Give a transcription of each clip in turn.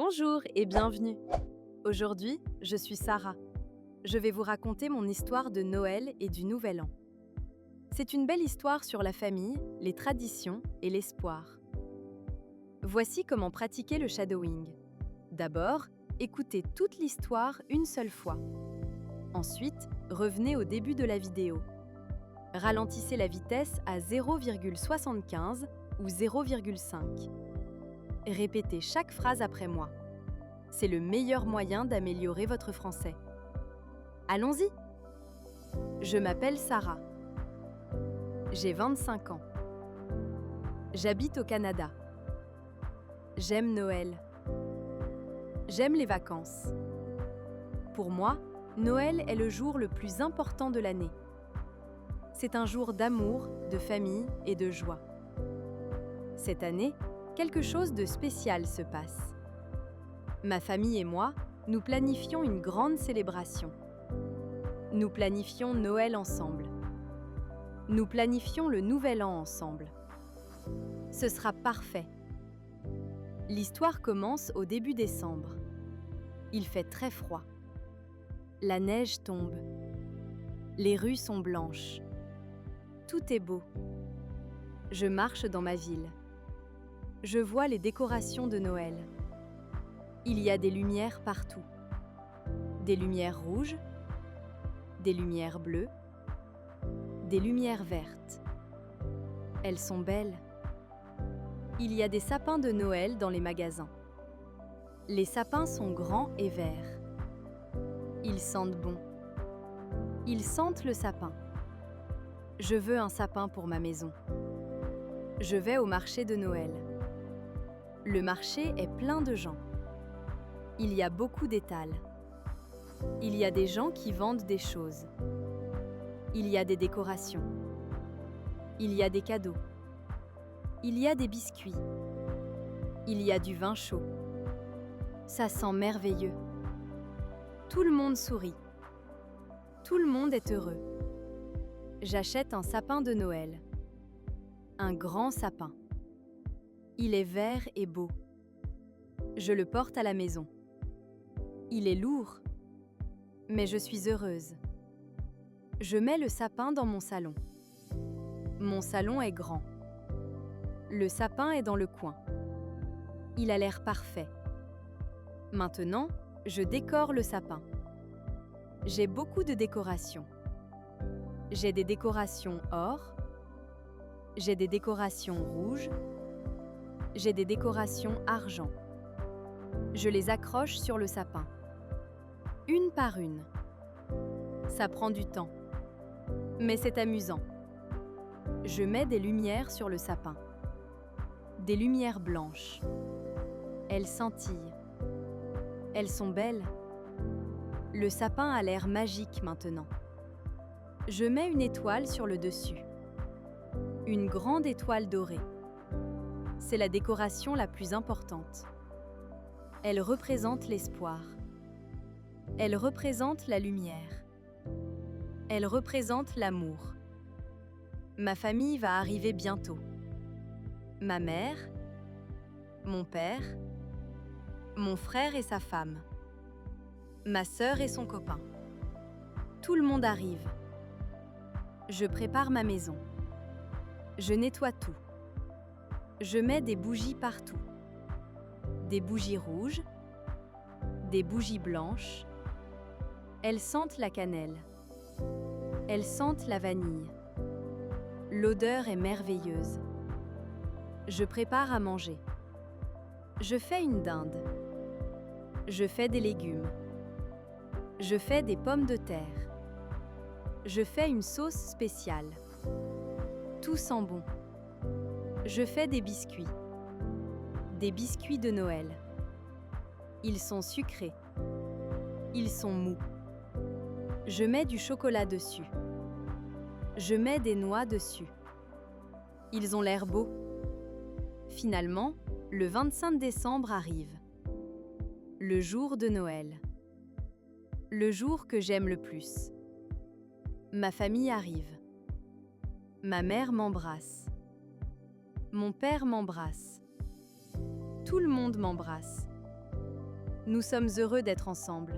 Bonjour et bienvenue. Aujourd'hui, je suis Sarah. Je vais vous raconter mon histoire de Noël et du Nouvel An. C'est une belle histoire sur la famille, les traditions et l'espoir. Voici comment pratiquer le shadowing. D'abord, écoutez toute l'histoire une seule fois. Ensuite, revenez au début de la vidéo. Ralentissez la vitesse à 0,75 ou 0,5. Répétez chaque phrase après moi. C'est le meilleur moyen d'améliorer votre français. Allons-y! Je m'appelle Sarah. J'ai 25 ans. J'habite au Canada. J'aime Noël. J'aime les vacances. Pour moi, Noël est le jour le plus important de l'année. C'est un jour d'amour, de famille et de joie. Cette année, quelque chose de spécial se passe. Ma famille et moi, nous planifions une grande célébration. Nous planifions Noël ensemble. Nous planifions le Nouvel An ensemble. Ce sera parfait. L'histoire commence au début décembre. Il fait très froid. La neige tombe. Les rues sont blanches. Tout est beau. Je marche dans ma ville. Je vois les décorations de Noël. Il y a des lumières partout. Des lumières rouges, des lumières bleues, des lumières vertes. Elles sont belles. Il y a des sapins de Noël dans les magasins. Les sapins sont grands et verts. Ils sentent bon. Ils sentent le sapin. Je veux un sapin pour ma maison. Je vais au marché de Noël. Le marché est plein de gens. Il y a beaucoup d'étals. Il y a des gens qui vendent des choses. Il y a des décorations. Il y a des cadeaux. Il y a des biscuits. Il y a du vin chaud. Ça sent merveilleux. Tout le monde sourit. Tout le monde est heureux. J'achète un sapin de Noël. Un grand sapin. Il est vert et beau. Je le porte à la maison. Il est lourd, mais je suis heureuse. Je mets le sapin dans mon salon. Mon salon est grand. Le sapin est dans le coin. Il a l'air parfait. Maintenant, je décore le sapin. J'ai beaucoup de décorations. J'ai des décorations or. J'ai des décorations rouges. J'ai des décorations argent. Je les accroche sur le sapin. Une par une. Ça prend du temps, mais c'est amusant. Je mets des lumières sur le sapin. Des lumières blanches. Elles scintillent. Elles sont belles. Le sapin a l'air magique maintenant. Je mets une étoile sur le dessus. Une grande étoile dorée. C'est la décoration la plus importante. Elle représente l'espoir. Elle représente la lumière. Elle représente l'amour. Ma famille va arriver bientôt. Ma mère, mon père, mon frère et sa femme, ma sœur et son copain. Tout le monde arrive. Je prépare ma maison. Je nettoie tout. Je mets des bougies partout. Des bougies rouges, des bougies blanches. Elles sentent la cannelle. Elles sentent la vanille. L'odeur est merveilleuse. Je prépare à manger. Je fais une dinde. Je fais des légumes. Je fais des pommes de terre. Je fais une sauce spéciale. Tout sent bon. Je fais des biscuits. Des biscuits de Noël. Ils sont sucrés. Ils sont mous. Je mets du chocolat dessus. Je mets des noix dessus. Ils ont l'air beaux. Finalement, le 25 décembre arrive. Le jour de Noël. Le jour que j'aime le plus. Ma famille arrive. Ma mère m'embrasse. Mon père m'embrasse. Tout le monde m'embrasse. Nous sommes heureux d'être ensemble.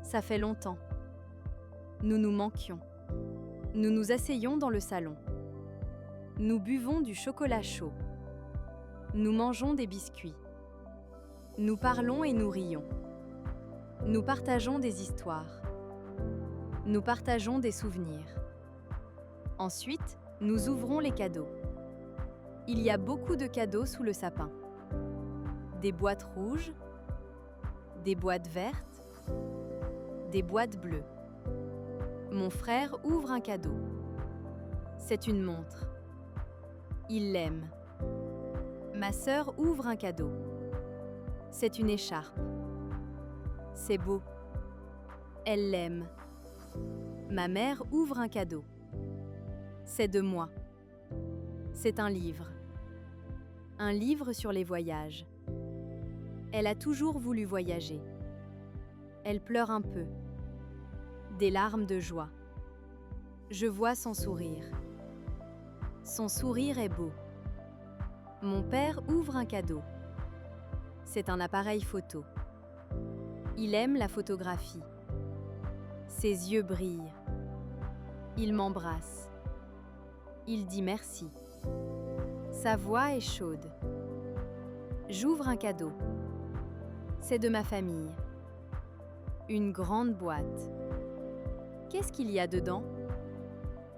Ça fait longtemps. Nous nous manquions. Nous nous asseyons dans le salon. Nous buvons du chocolat chaud. Nous mangeons des biscuits. Nous parlons et nous rions. Nous partageons des histoires. Nous partageons des souvenirs. Ensuite, nous ouvrons les cadeaux. Il y a beaucoup de cadeaux sous le sapin. Des boîtes rouges, des boîtes vertes, des boîtes bleues. Mon frère ouvre un cadeau. C'est une montre. Il l'aime. Ma sœur ouvre un cadeau. C'est une écharpe. C'est beau. Elle l'aime. Ma mère ouvre un cadeau. C'est de moi. C'est un livre. Un livre sur les voyages. Elle a toujours voulu voyager. Elle pleure un peu. Des larmes de joie. Je vois son sourire. Son sourire est beau. Mon père ouvre un cadeau. C'est un appareil photo. Il aime la photographie. Ses yeux brillent. Il m'embrasse. Il dit merci. Sa voix est chaude. J'ouvre un cadeau. C'est de ma famille. Une grande boîte. Qu'est-ce qu'il y a dedans?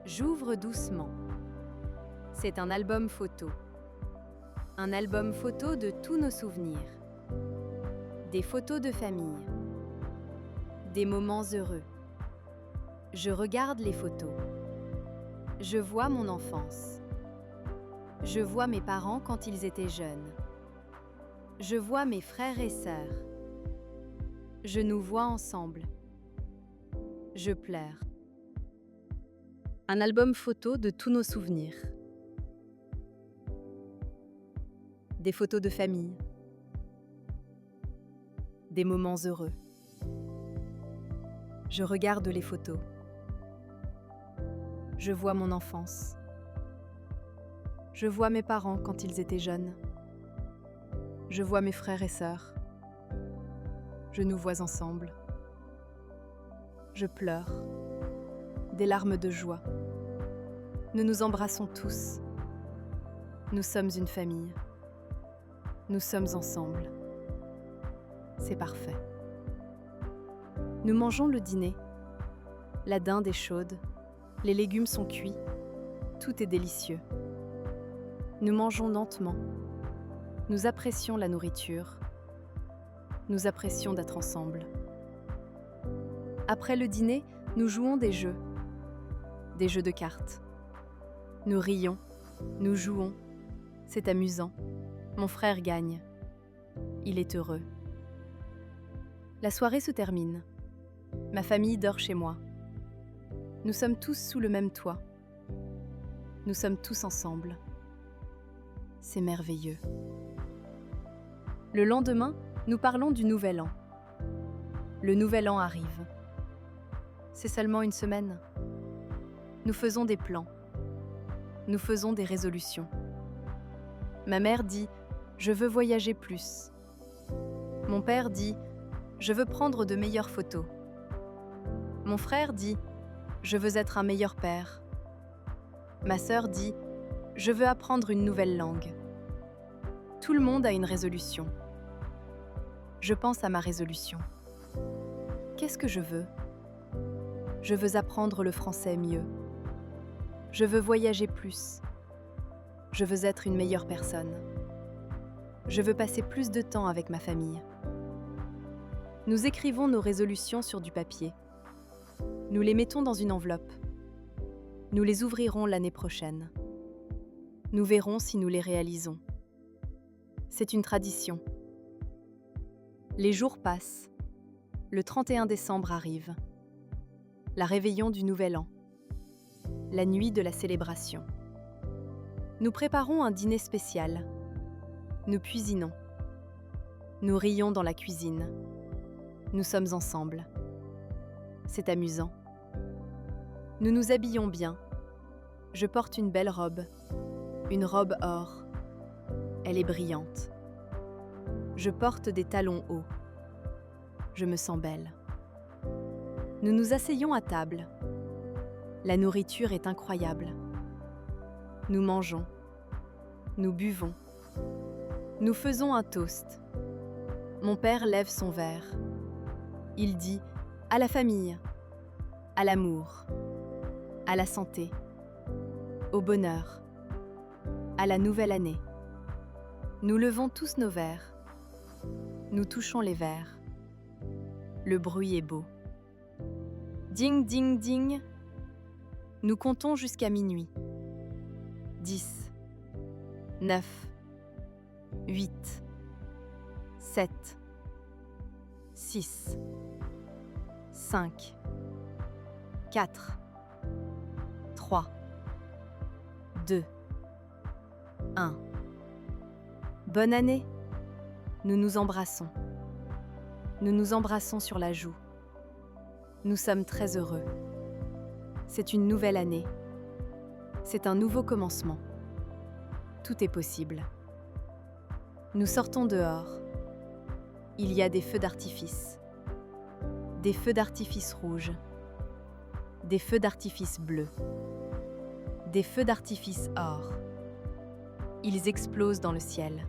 J'ouvre doucement. C'est un album photo. Un album photo de tous nos souvenirs. Des photos de famille. Des moments heureux. Je regarde les photos. Je vois mon enfance. Je vois mes parents quand ils étaient jeunes. Je vois mes frères et sœurs. Je nous vois ensemble. Je pleure. Un album photo de tous nos souvenirs. Des photos de famille. Des moments heureux. Je regarde les photos. Je vois mon enfance. Je vois mes parents quand ils étaient jeunes. Je vois mes frères et sœurs. Je nous vois ensemble. Je pleure. Des larmes de joie. Nous nous embrassons tous. Nous sommes une famille. Nous sommes ensemble. C'est parfait. Nous mangeons le dîner. La dinde est chaude. Les légumes sont cuits. Tout est délicieux. Nous mangeons lentement. Nous apprécions la nourriture. Nous apprécions d'être ensemble. Après le dîner, nous jouons des jeux de cartes. Nous rions, nous jouons. C'est amusant. Mon frère gagne. Il est heureux. La soirée se termine. Ma famille dort chez moi. Nous sommes tous sous le même toit. Nous sommes tous ensemble. C'est merveilleux. Le lendemain, nous parlons du Nouvel An. Le Nouvel An arrive. C'est seulement une semaine. Nous faisons des plans. Nous faisons des résolutions. Ma mère dit « Je veux voyager plus ». Mon père dit « Je veux prendre de meilleures photos ». Mon frère dit « Je veux être un meilleur père ». Ma sœur dit « Je veux apprendre une nouvelle langue ». Tout le monde a une résolution. Je pense à ma résolution. Qu'est-ce que je veux? Je veux apprendre le français mieux. Je veux voyager plus. Je veux être une meilleure personne. Je veux passer plus de temps avec ma famille. Nous écrivons nos résolutions sur du papier. Nous les mettons dans une enveloppe. Nous les ouvrirons l'année prochaine. Nous verrons si nous les réalisons. C'est une tradition. Les jours passent. Le 31 décembre arrive. La réveillon du Nouvel An. La nuit de la célébration. Nous préparons un dîner spécial. Nous cuisinons. Nous rions dans la cuisine. Nous sommes ensemble. C'est amusant. Nous nous habillons bien. Je porte une belle robe. Une robe or. Elle est brillante. Je porte des talons hauts. je me sens belle. Nous nous asseyons à table. La nourriture est incroyable. Nous mangeons. Nous buvons. Nous faisons un toast. Mon père lève son verre. Il dit « à la famille, à l'amour, à la santé, au bonheur, à la nouvelle année ». Nous levons tous nos verres. Nous touchons les verres. Le bruit est beau. Ding, ding, ding. Nous comptons jusqu'à minuit. 10, 9, 8, 7, 6, 5, 4, 3, 2, 1. Bonne année! Nous nous embrassons. Nous nous embrassons sur la joue. Nous sommes très heureux. C'est une nouvelle année. C'est un nouveau commencement. Tout est possible. Nous sortons dehors. Il y a des feux d'artifice. Des feux d'artifice rouges. Des feux d'artifice bleus. Des feux d'artifice or. Ils explosent dans le ciel.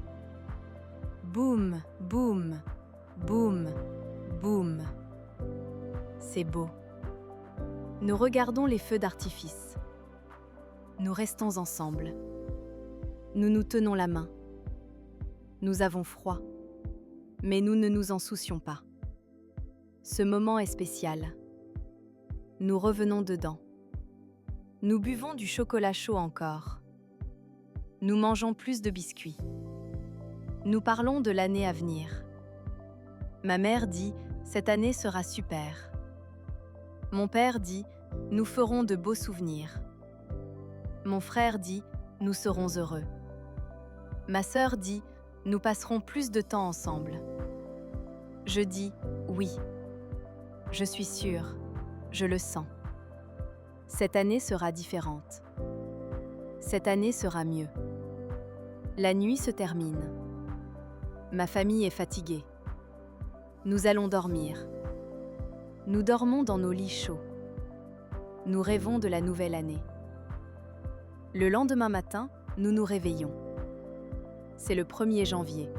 Boum, boum, boum, boum. C'est beau. Nous regardons les feux d'artifice. Nous restons ensemble. Nous nous tenons la main. Nous avons froid, mais nous ne nous en soucions pas. Ce moment est spécial. Nous revenons dedans. Nous buvons du chocolat chaud encore. Nous mangeons plus de biscuits. Nous parlons de l'année à venir. Ma mère dit « cette année sera super ». Mon père dit « nous ferons de beaux souvenirs ». Mon frère dit « nous serons heureux ». Ma sœur dit « nous passerons plus de temps ensemble ». Je dis « oui ». Je suis sûre, je le sens. Cette année sera différente. Cette année sera mieux. La nuit se termine. Ma famille est fatiguée. Nous allons dormir. Nous dormons dans nos lits chauds. Nous rêvons de la nouvelle année. Le lendemain matin, nous nous réveillons. C'est le 1er janvier.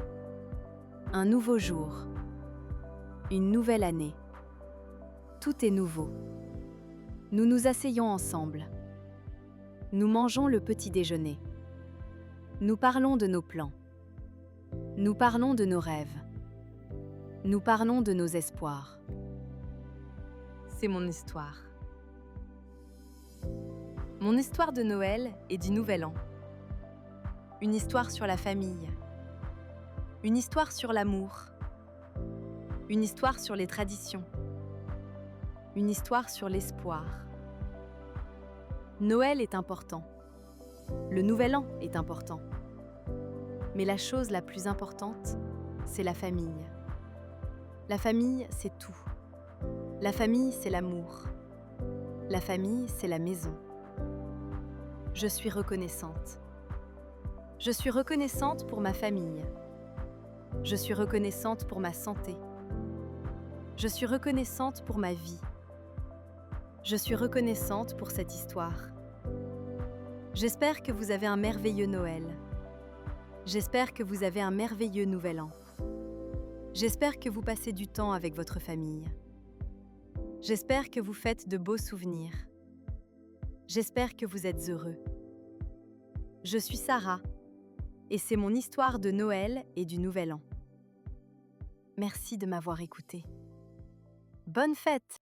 Un nouveau jour. Une nouvelle année. Tout est nouveau. Nous nous asseyons ensemble. Nous mangeons le petit déjeuner. Nous parlons de nos plans. Nous parlons de nos rêves. Nous parlons de nos espoirs. C'est mon histoire. Mon histoire de Noël et du Nouvel An. Une histoire sur la famille. Une histoire sur l'amour. Une histoire sur les traditions. Une histoire sur l'espoir. Noël est important. Le Nouvel An est important. Mais la chose la plus importante, c'est la famille. La famille, c'est tout. La famille, c'est l'amour. La famille, c'est la maison. Je suis reconnaissante. Je suis reconnaissante pour ma famille. Je suis reconnaissante pour ma santé. Je suis reconnaissante pour ma vie. Je suis reconnaissante pour cette histoire. J'espère que vous avez un merveilleux Noël. J'espère que vous avez un merveilleux Nouvel An. J'espère que vous passez du temps avec votre famille. J'espère que vous faites de beaux souvenirs. J'espère que vous êtes heureux. Je suis Sarah, et c'est mon histoire de Noël et du Nouvel An. Merci de m'avoir écoutée. Bonne fête!